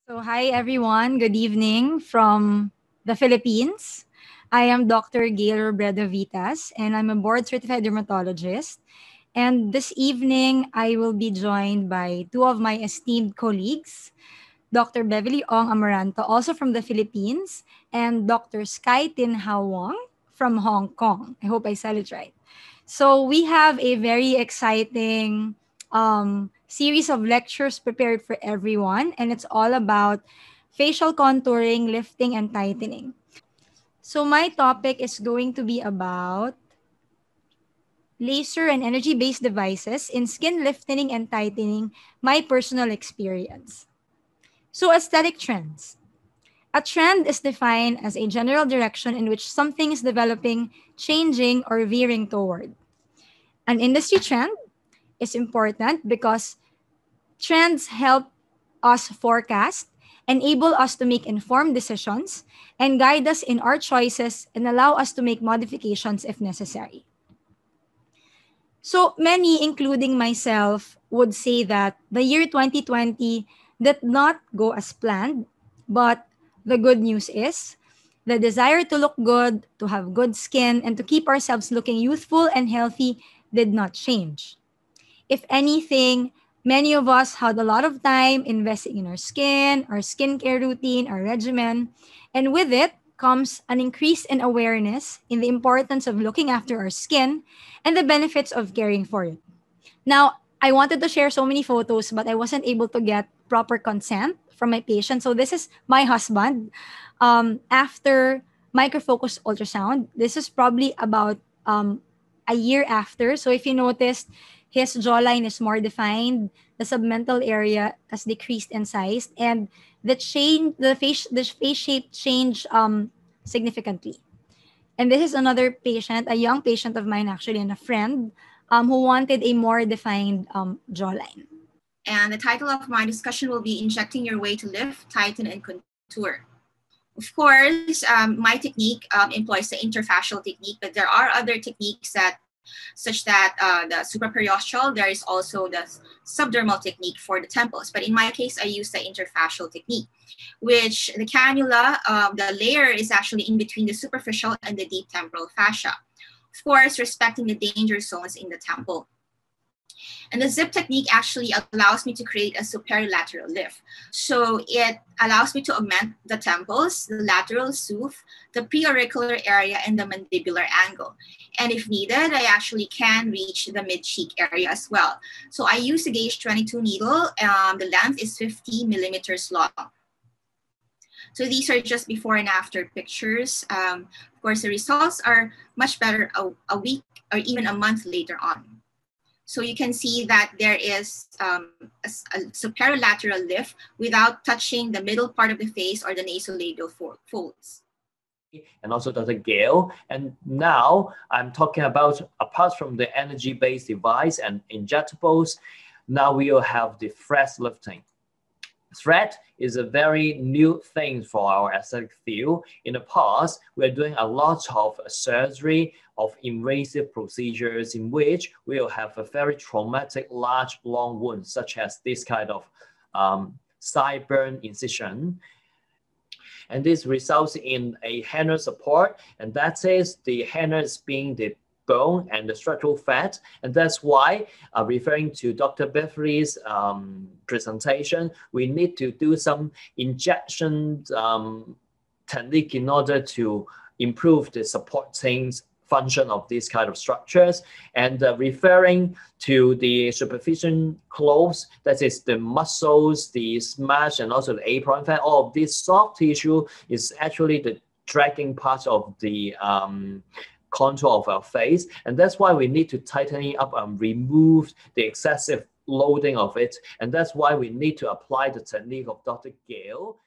So, hi everyone. Good evening from the Philippines. I am Dr. Gaile ROBREDO-VITAS, and I'm a board certified dermatologist. And this evening, I will be joined by two of my esteemed colleagues, Dr. Beverly Ong Amaranto, also from the Philippines, and Dr. Sky Tin Hao Wong from Hong Kong. I hope I said it right. So we have a very exciting series of lectures prepared for everyone, and it's all about facial contouring, lifting, and tightening. So my topic is going to be about laser and energy-based devices in skin lifting and tightening, my personal experience. So aesthetic trends. A trend is defined as a general direction in which something is developing, changing, or veering toward. An industry trend is important because trends help us forecast, enable us to make informed decisions, and guide us in our choices and allow us to make modifications if necessary. So many, including myself, would say that the year 2020 did not go as planned, but the good news is the desire to look good, to have good skin, and to keep ourselves looking youthful and healthy did not change. If anything, many of us had a lot of time investing in our skin, our skincare routine, our regimen, and with it comes an increase in awareness in the importance of looking after our skin and the benefits of caring for it. Now, I wanted to share so many photos, but I wasn't able to get proper consent from my patient. So this is my husband after microfocus ultrasound. This is probably about a year after. So if you noticed, his jawline is more defined, the submental area has decreased in size, and the face shape changed significantly. And this is another patient, a young patient of mine actually, and a friend who wanted a more defined jawline. And the title of my discussion will be Injecting Your Way to Lift, Tighten, and Contour. Of course, my technique employs the interfacial technique, but there are other techniques such that the supraperiosteal, there is also the subdermal technique for the temples. But in my case, I use the interfacial technique, which the cannula, the layer is actually in between the superficial and the deep temporal fascia. Of course, respecting the danger zones in the temple. And the zip technique actually allows me to create a superolateral lift. So it allows me to augment the temples, the lateral soothe, the preauricular area, and the mandibular angle. And if needed, I actually can reach the mid-cheek area as well. So I use a gauge 22 needle. The length is 50 millimeters long. So these are just before and after pictures. Of course, the results are much better a week or even a month later on. So you can see that there is a superolateral lift without touching the middle part of the face or the nasolabial folds. And also Dr. Gaile. And now I'm talking about, apart from the energy-based device and injectables, now we will have the thread lifting. Thread is a very new thing for our aesthetic field. In the past, we're doing a lot of surgery, of invasive procedures in which we'll have a very traumatic, large, long wound, such as this kind of sideburn incision. And this results in a henna support, and that is the henna is being the bone and the structural fat. And that's why, referring to Dr. Beverly's presentation, we need to do some injection technique in order to improve the supporting function of these kind of structures. And referring to the superficial clothes, that is the muscles, the smash, and also the apron fat, all of this soft tissue is actually the dragging part of the contour of our face, and that's why we need to tighten it up and remove the excessive loading of it, and that's why we need to apply the technique of Dr. Gaile.